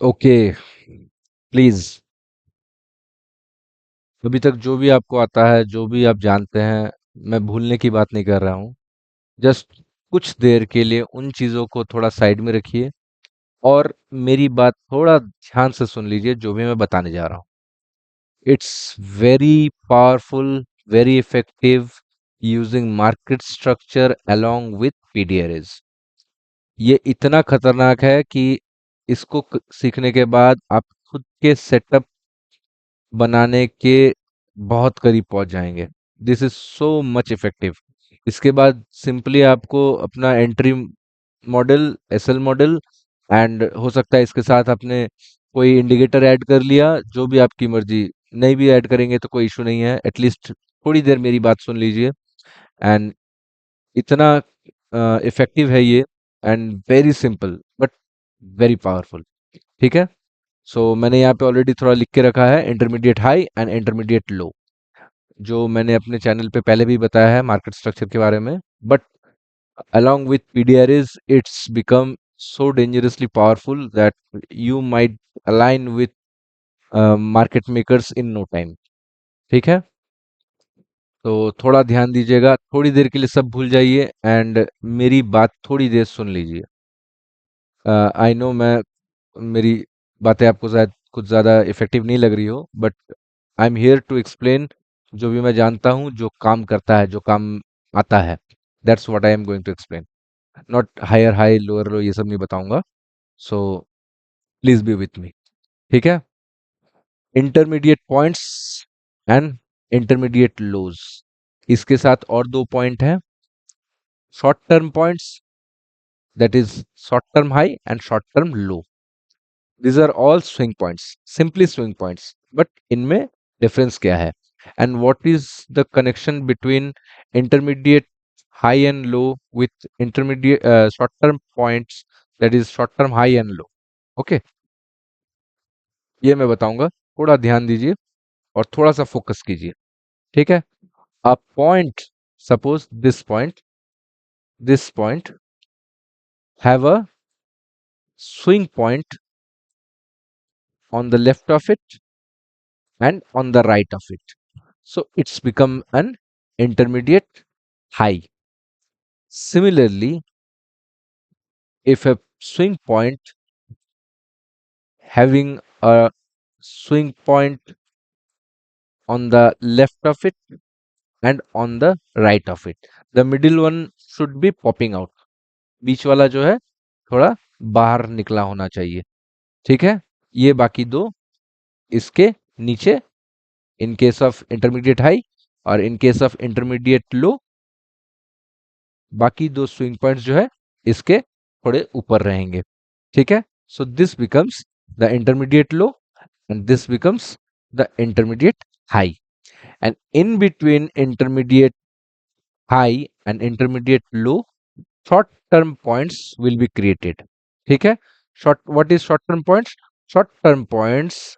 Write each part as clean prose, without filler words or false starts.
Okay, please. अभी तक जो भी आपको आता है, जो भी आप जानते हैं, मैं भूलने की बात नहीं कर रहा हूँ। जस्ट कुछ देर के लिए उन चीजों को थोड़ा साइड में रखिए और मेरी बात थोड़ा ध्यान से सुन लीजिए जो भी मैं बताने जा रहा हूँ। It's very powerful, very effective using market structure along with PDRS. ये इतना खतरनाक है कि इसको सीखने के बाद आप खुद के सेटअप बनाने के बहुत करीब पहुंच जाएंगे। This is so much effective. इसके बाद सिंपली आपको अपना entry model, SL model, and हो सकता है इसके साथ आपने कोई इंडिकेटर ऐड कर लिया, जो भी आपकी मर्जी। नहीं भी ऐड करेंगे तो कोई इशू नहीं है, एटलीस्ट थोड़ी देर मेरी बात सुन लीजिए। एंड इतना इफेक्टिव है ये, and very simple but very powerful. ठीक है। सो मैंने यहाँ पे ऑलरेडी थोड़ा लिख के रखा है, इंटरमीडिएट हाई एंड इंटरमीडिएट लो, जो मैंने अपने चैनल पे पहले भी बताया है मार्केट स्ट्रक्चर के बारे में। But along with PDRs, it's become so dangerously powerful that you might align with market makers in no time. ठीक है। तो थोड़ा ध्यान दीजिएगा, थोड़ी देर के लिए सब भूल जाइए एंड मेरी बात थोड़ी देर सुन लीजिए। आई नो मैं मेरी बातें आपको शायद कुछ ज़्यादा इफेक्टिव नहीं लग रही हो, but I am here to explain जो भी मैं जानता हूँ, जो काम करता है, जो काम आता है। That's what I am going to explain. Not higher high lower low, ये सब नहीं बताऊंगा। So please be with me. ठीक है। Intermediate points and intermediate lows, इसके साथ और दो पॉइंट हैं। Short term points, that is short term high and short term low. these are all swing points, simply swing points, but इनमें difference क्या है, and what is the connection between intermediate high and low with intermediate short term points, that is short term high and low. Okay, ये मैं बताऊंगा। थोड़ा ध्यान दीजिए और थोड़ा सा फोकस कीजिए। ठीक है। A point, suppose this point have a swing point on the left of it and on the right of it, so it's become an intermediate high. Similarly, if a swing point having a swing point on the left of it and on the right of it, the middle one should be popping out, बीच वाला जो है थोड़ा बाहर निकला होना चाहिए। ठीक है। ये बाकी दो इसके नीचे, in case of intermediate high और इन केस ऑफ इंटरमीडिएट लो, बाकी दो स्विंग पॉइंट्स जो है इसके थोड़े ऊपर रहेंगे। ठीक है। So this becomes the intermediate low and this becomes the intermediate high, and in between intermediate high and intermediate low, short term points will be created. ठीक है। Short, what is short term points? Short term points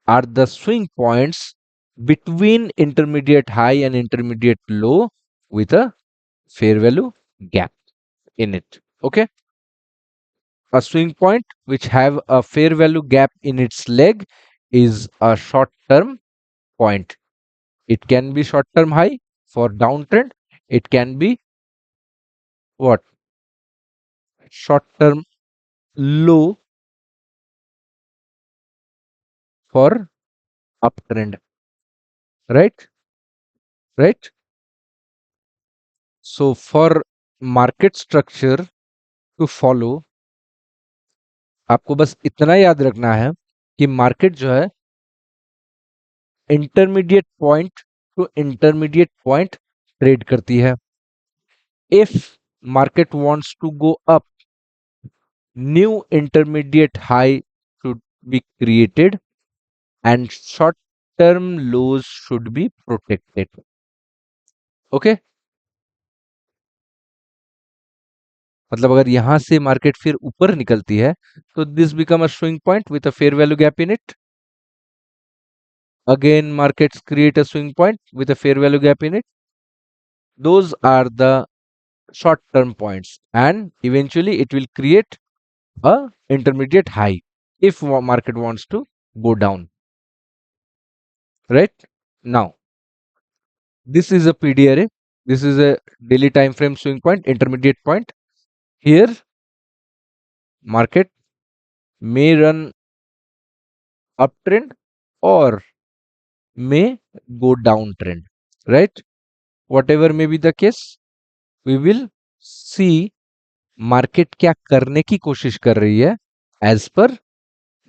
are the swing points between intermediate high and intermediate low with a fair value gap in it. Okay. A swing point which have a fair value gap in its leg is a short term point. It can be short term high for downtrend. It can be what? Short term low for uptrend. Right? Right? So for market structure to follow, आपको बस इतना याद रखना है कि market जो है intermediate point to intermediate point trade करती है। If market wants to go up, new intermediate high should be created and short term lows should be protected. Okay, मतलब अगर यहां से मार्केट फिर ऊपर निकलती है तो this become a swing point with a fair value gap in it. Again, markets create a swing point with a fair value gap in it. Those are the short term points, and eventually it will create a intermediate high if market wants to go down, right? Now this is a PDRA. This is a daily time frame swing point, intermediate point. Here market may run uptrend or may go downtrend, right? Whatever may be the case, we will see market क्या करने की कोशिश कर रही है as per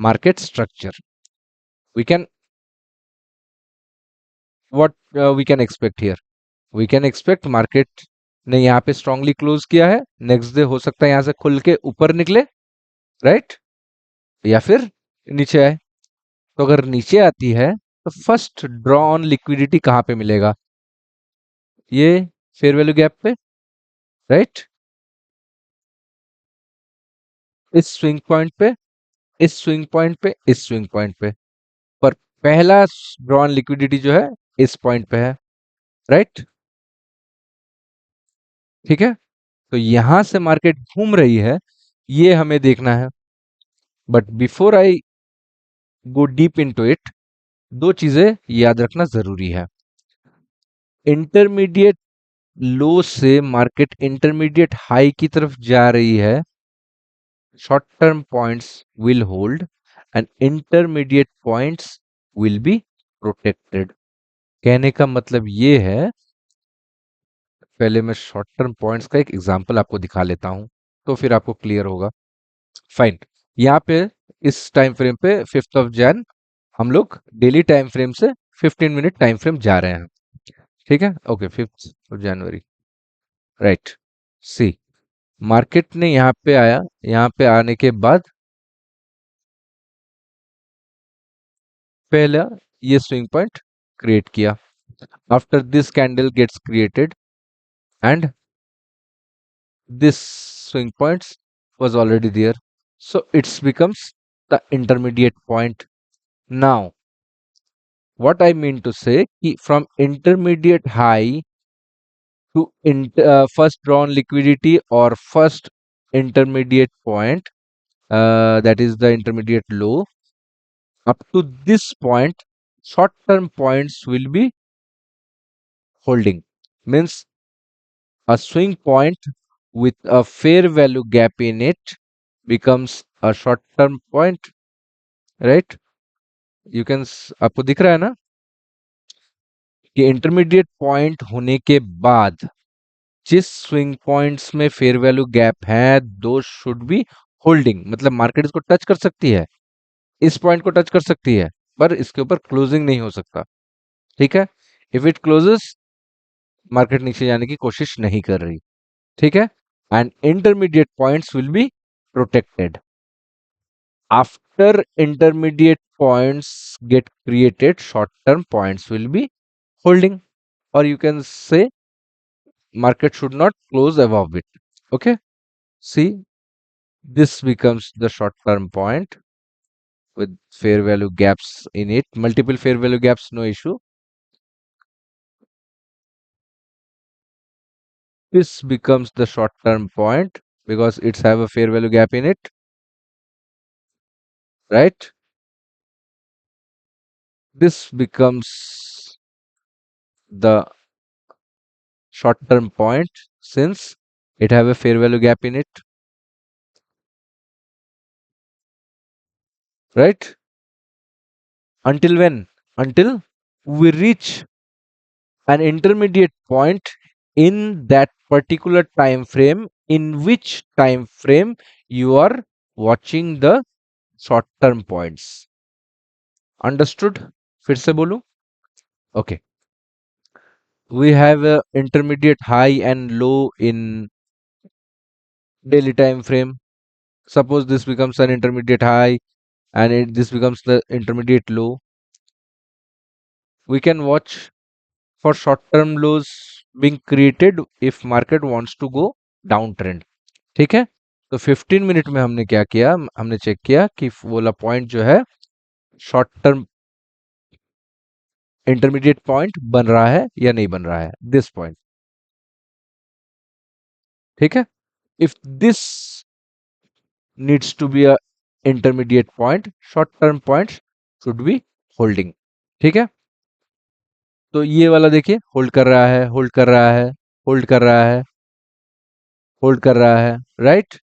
market structure. We can what we can expect here. We can expect market ने यहाँ पे स्ट्रांगली क्लोज किया है, नेक्स्ट डे हो सकता है यहाँ से खुल के ऊपर निकले, राइट, या फिर नीचे आए. तो अगर नीचे आती है तो फर्स्ट ड्रॉ ऑन लिक्विडिटी कहाँ पे मिलेगा? ये फेयर वैल्यू गैप पे, राइट, इस स्विंग पॉइंट पे, इस स्विंग पॉइंट पे, इस स्विंग पॉइंट पे. पर पहला ड्रॉ ऑन लिक्विडिटी जो है इस पॉइंट पे है, राइट. ठीक है, तो यहां से मार्केट घूम रही है, ये हमें देखना है. But before I go deep into it, दो चीजें याद रखना जरूरी है. इंटरमीडिएट लो से मार्केट इंटरमीडिएट हाई की तरफ जा रही है, short term points will hold and intermediate points will be protected. कहने का मतलब ये है, पहले मैं शॉर्ट टर्म पॉइंट्स का एक एग्जांपल आपको दिखा लेता हूं तो फिर आपको क्लियर होगा. फाइन. यहाँ पे इस टाइम फ्रेम पे 5 हम लोग डेली टाइम फ्रेम से 15 मिनट टाइम फ्रेम जा रहे हैं. ठीक है, ओके, 5 जनवरी, राइट. सी, मार्केट ने यहाँ पे आया, यहाँ पे आने के बाद पहला ये स्विंग पॉइंट क्रिएट किया. After this candle gets created and this swing points was already there, so it becomes the intermediate point. Now what I mean to say कि from intermediate high to first drawn liquidity or first intermediate point, that is the intermediate low, up to this point short term points will be holding. Means a swing point with a fair value gap in it becomes a short term point, right? You can, आपको दिख रहा है ना कि intermediate point होने के बाद जिस स्विंग पॉइंट्स में फेयर वैल्यू गैप है दो शुड बी होल्डिंग. मतलब मार्केट इसको टच कर सकती है, इस पॉइंट को टच कर सकती है, पर इसके ऊपर क्लोजिंग नहीं हो सकता. ठीक है, इफ इट क्लोजेस मार्केट नीचे जाने की कोशिश नहीं कर रही. ठीक है, and intermediate points will be protected. After intermediate points get created, short term points will be holding, or you can say market should not close above it. Okay, see, this becomes the short term point with fair value gaps in it, multiple fair value gaps, no issue. This becomes the short term point because it's have a fair value gap in it, right? This becomes the short term point since it have a fair value gap in it, right? Until when? Until we reach an intermediate point in that particular time frame, in which time frame you are watching the short term points. Understood? फिर से बोलूं? Okay. We have a intermediate high and low in daily time frame. Suppose this becomes an intermediate high and this becomes the intermediate low. We can watch for short term lows being created if market wants to go downtrend. ठीक है, तो 15 minute में हमने क्या किया, हमने check किया कि वो वाला पॉइंट जो है शॉर्ट टर्म इंटरमीडिएट पॉइंट बन रहा है या नहीं बन रहा है, दिस पॉइंट. ठीक है, if this needs to be a intermediate point, short term points should be holding. ठीक है, तो ये वाला देखिए होल्ड कर रहा है, होल्ड कर रहा है, होल्ड कर रहा है, होल्ड कर रहा है, राइट।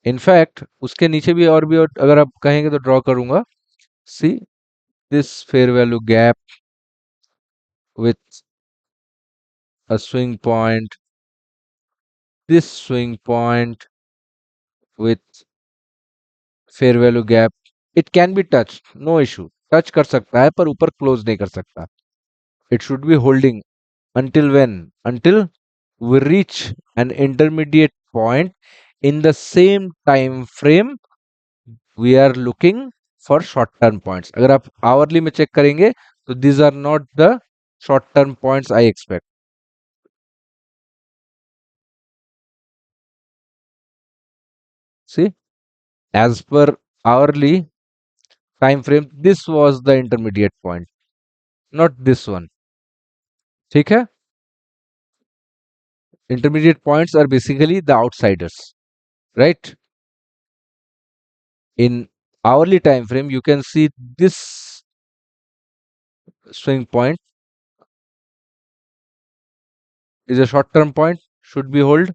इनफैक्ट उसके नीचे भी और अगर आप कहेंगे तो ड्रॉ करूंगा। See this fair value gap with a swing point, this swing point with fair value gap, it can be touched, no issue, touch कर सकता है पर ऊपर क्लोज नहीं कर सकता। It should be holding until when? Until we reach an intermediate point in the same time frame we are looking for short term points। अगर आप hourly में चेक करेंगे तो these are not the short term points I expect। See, as per hourly time frame, this was the intermediate point, not this one। ठीक है, intermediate points are basically the outsiders, right? In hourly time frame you can see this swing point is a short term point, should be holding,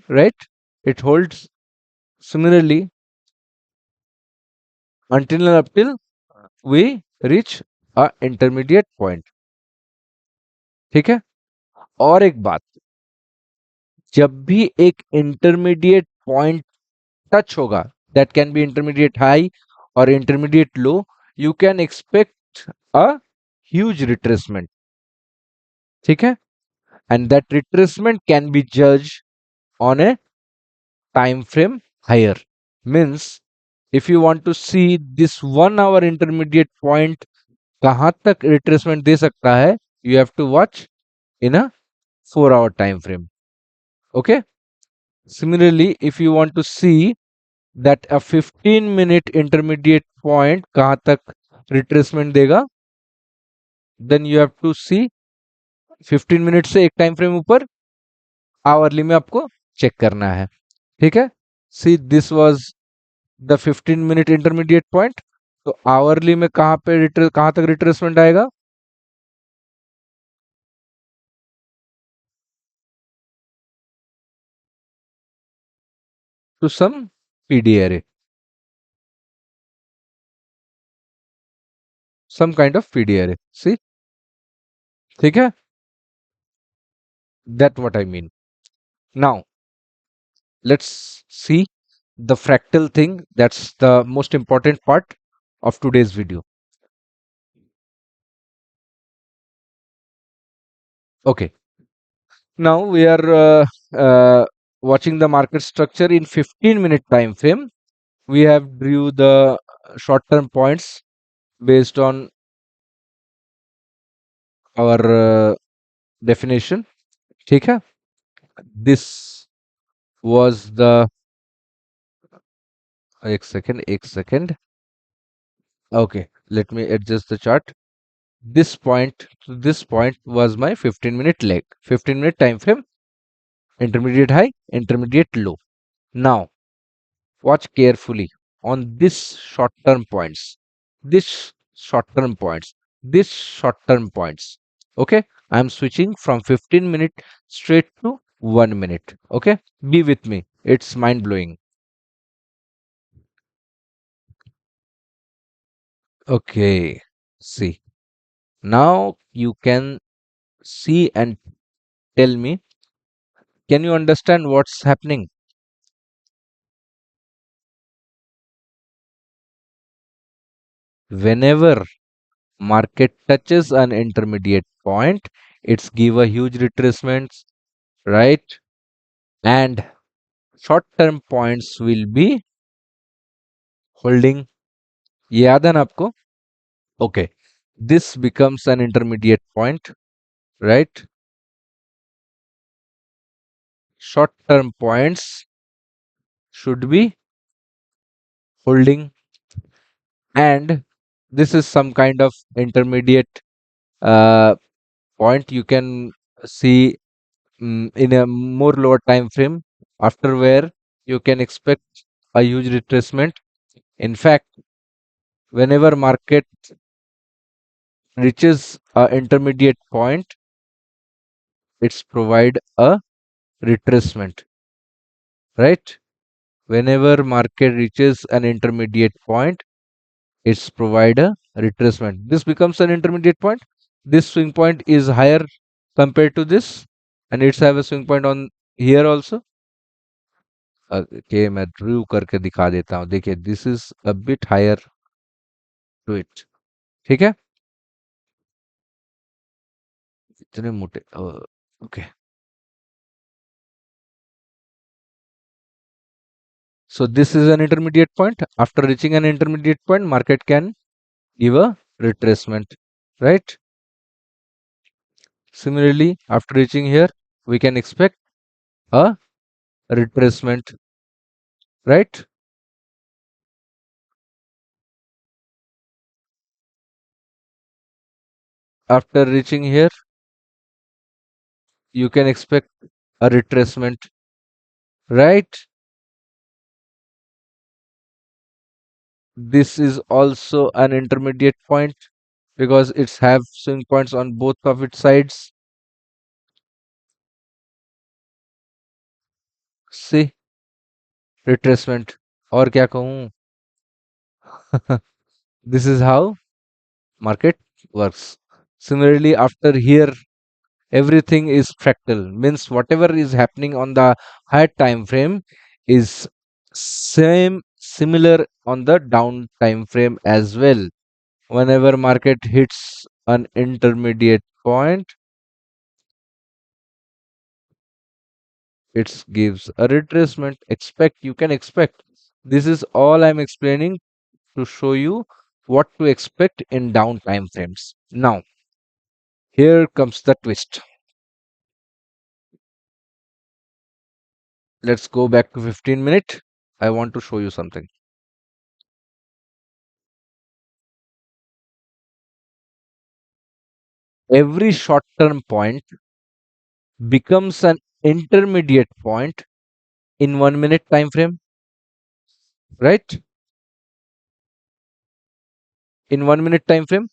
right? It holds similarly until and up till we reach a intermediate point। ठीक है, और एक बात, जब भी एक intermediate point touch होगा, that can be intermediate high और intermediate low, you can expect a huge retracement. ठीक है, and that retracement can be judged on a time frame higher। Means if you want to see this 1 hour intermediate point कहां तक retracement दे सकता है, you have to watch in a 4 hour time frame। Okay, similarly if you want to see that a 15-minute intermediate point कहां तक retracement देगा, then you have to see 15 minute से एक time frame ऊपर hourly में आपको check करना है। ठीक है, see this was the 15 minute intermediate point, तो आवरली में कहां तक रिट्रेसमेंट आएगा, to some PD array, some kind of PD array. See, ठीक है, that what I mean. Now let's see the fractal thing, that's the most important part of today's video। Okay, now we are watching the market structure in 15-minute time frame। We have drew the short term points based on our definition। ठीक है, this was the, एक second, okay, let me adjust the chart। this point to this point was my 15-minute leg, 15-minute time frame, intermediate high, intermediate low। Now watch carefully on this short term points, this short term points, this short term points। Okay, I'm switching from 15-minute straight to 1 minute। Okay, be with me, it's mind blowing। Okay, see, now you can see and tell me, can you understand what's happening? Whenever market touches an intermediate point, it's give a huge retracements, right? And short term points will be holding। ये याद है ना आपको? Okay, this becomes an intermediate point, right? Short term points should be holding, and this is some kind of intermediate uh, point। You can see in a more lower time frame, after where you can expect a huge retracement. In fact, whenever market reaches a intermediate point, it's provide a retracement, right? Whenever market reaches an intermediate point, it's provide a retracement. This becomes an intermediate point. This swing point is higher compared to this, and it's have a swing point on here also. Okay, मैं Drew करके दिखा देता हूँ. देखिए, this is a bit higher to it. ठीक है? इतने मोटे. Okay. So this is an intermediate point. After reaching an intermediate point, market can give a retracement, right? Similarly, after reaching here, we can expect a retracement, right? After reaching here, you can expect a retracement, right? This is also an intermediate point because it's have swing points on both of its sides. See, retracement. और क्या कहूँ? This is how market works. Similarly, after here, everything is fractal. Means whatever is happening on the higher time frame is similar on the down time frame as well. Whenever market hits an intermediate point, it gives a retracement. You can expect. This is all I'm explaining to show you what to expect in down time frames. Now, here comes the twist. Let's go back to 15 minute. I want to show you something. Every short term point becomes an intermediate point in 1 minute time frame, right? In 1 minute time frame.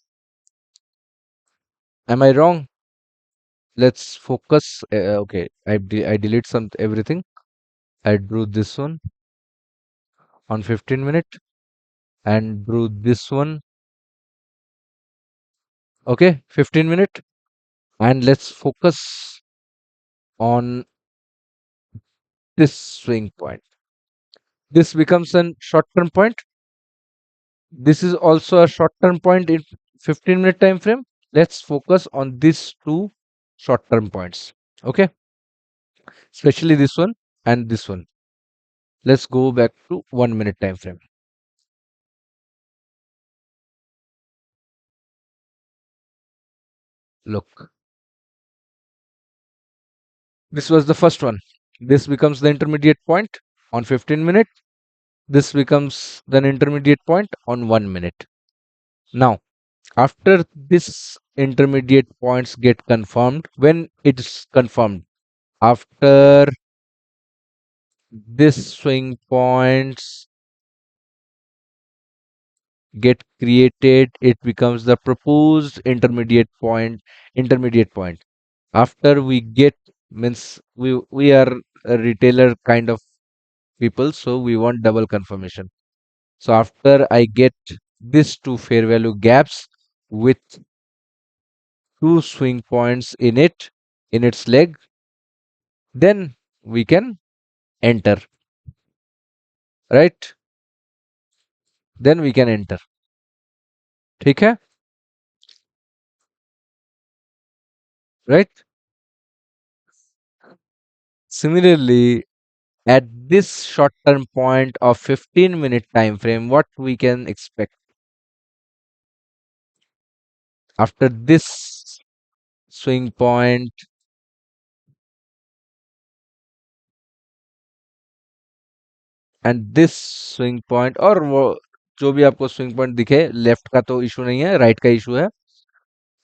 Am I wrong? Let's focus. Okay, I delete some everything. I drew this one on 15 minute and drew this one. Okay, 15 minute, and let's focus on this swing point. This becomes a short term point. This is also a short term point in 15 minute time frame. Let's focus on these two short term points. Okay, especially this one and this one. Let's go back to 1 minute time frame. Look, this was the first one. This becomes the intermediate point on 15 minute. This becomes the intermediate point on 1 minute. Now, after this intermediate points get confirmed, when it's confirmed, after this swing points get created, it becomes the proposed intermediate point. After we get, means we are a retailer kind of people, so we want double confirmation. So after I get these two fair value gaps with two swing points in its leg, then we can enter, right? Then we can enter. ठीक है? Right? Similarly, at this short term point of 15-minute time frame, what we can expect after this swing point and this swing point, और वो जो भी आपको swing point दिखे, left का तो इशू नहीं है, राइट का इशू है.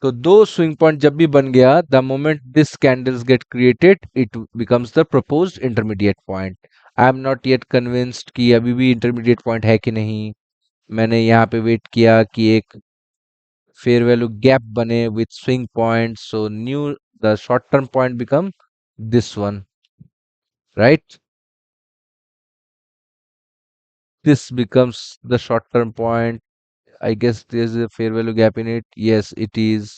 तो दो स्विंग पॉइंट जब भी बन गया, the moment this candles get created it becomes the proposed intermediate point. I am not yet convinced कि अभी भी इंटरमीडिएट पॉइंट है कि नहीं। मैंने यहाँ पे वेट किया कि एक फेयर वैल्यू गैप बने with swing point, so new the short term point become this one, right? This becomes the short term point. I guess there's a fair value gap in it. Yes, it is,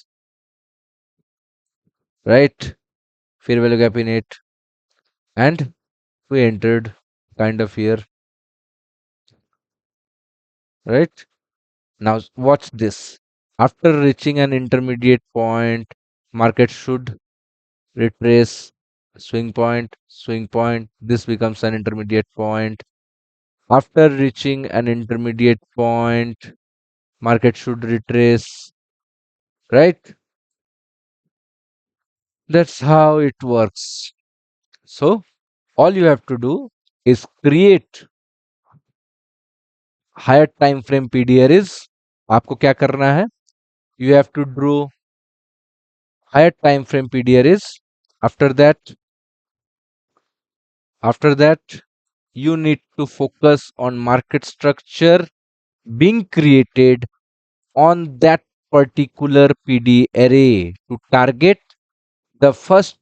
right? Fair value gap in it. And we entered kind of here, right? Now watch this. After reaching an intermediate point, market should retrace swing point. This becomes an intermediate point. After reaching an intermediate point, market should retrace, right? That's how it works. So all you have to do is create higher time frame PDRs. आपको क्या करना है? You have to draw higher time frame PDRs. After that, after that, you need to focus on market structure being created on that particular PD array to target the first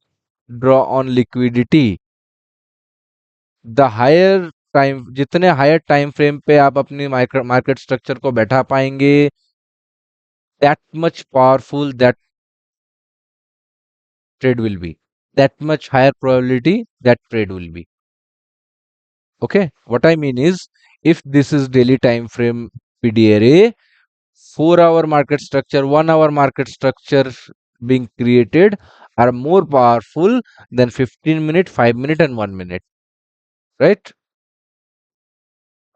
draw on liquidity. The higher time, जितने higher time frame पे आप अपनी market structure को बैठा पाएंगे, that much powerful that trade will be, that much higher probability that trade will be. Okay, what I mean is, if this is daily time frame PD array, 4 hour market structure, 1 hour market structure being created are more powerful than 15 minute, 5 minute and 1 minute, right?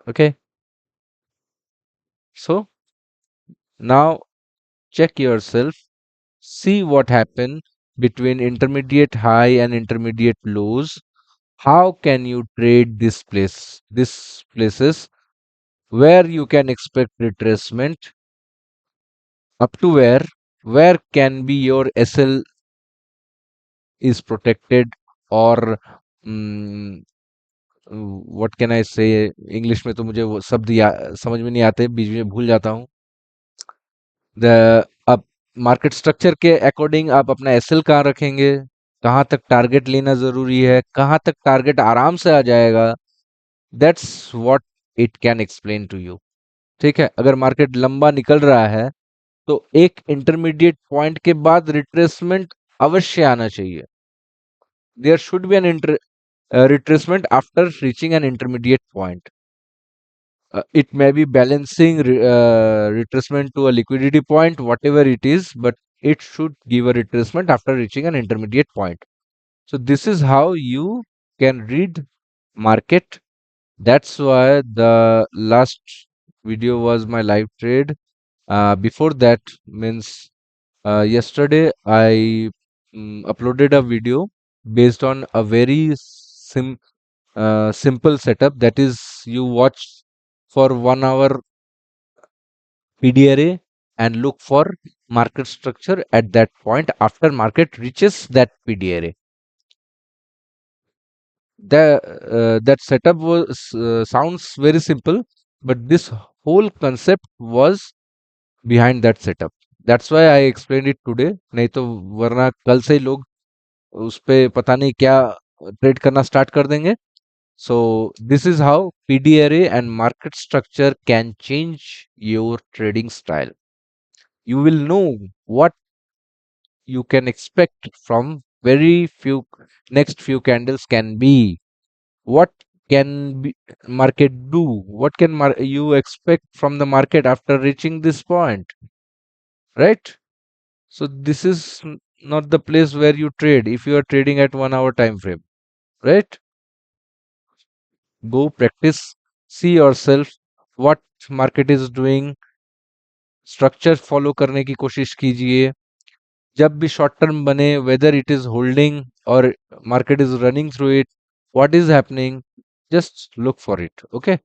Okay, so now check yourself, see what happened between intermediate high and intermediate lows. How can you trade this places where you can expect retracement up to where can be your SL is protected, or mm, what can I say, English में तो मुझे वो शब्द समझ में नहीं आते, बीच में भूल जाता हूँ। अब मार्केट स्ट्रक्चर के अकॉर्डिंग आप अपना एसएल कहाँ रखेंगे, कहाँ तक टारगेट लेना जरूरी है, कहाँ तक टारगेट आराम से आ जाएगा, that's what it can explain to you. ठीक है, अगर मार्केट लंबा निकल रहा है तो एक इंटरमीडिएट पॉइंट के बाद रिट्रेसमेंट अवश्य आना चाहिए। There should be an retracement after reaching an intermediate point. It may be balancing retracement to a liquidity point, whatever it is, but it should give a retracement after reaching an intermediate point. So this is how you can read market. That's why the last video was my live trade. Before that, means yesterday I uploaded a video based on a very simple setup, that is you watch for 1 hour PD array and look for market structure at that point after market reaches that PD array. That setup was sounds very simple, but this whole concept was behind that setup. That's why I explained it today. नहीं तो वरना कल से ही लोग उस पे पता नहीं क्या ट्रेड करना स्टार्ट कर देंगे। So this is how PD array and market structure can change your trading style. You will know what you can expect from very few next few candles can be, what can be market do, what can you expect from the market after reaching this point, right? So this is not the place where you trade if you are trading at 1 hour time frame, right? Go practice, see yourself what market is doing, structure follow करने की कोशिश कीजिए। जब भी short term बने, whether it is holding और market is running through it, what is happening, just look for it. Okay,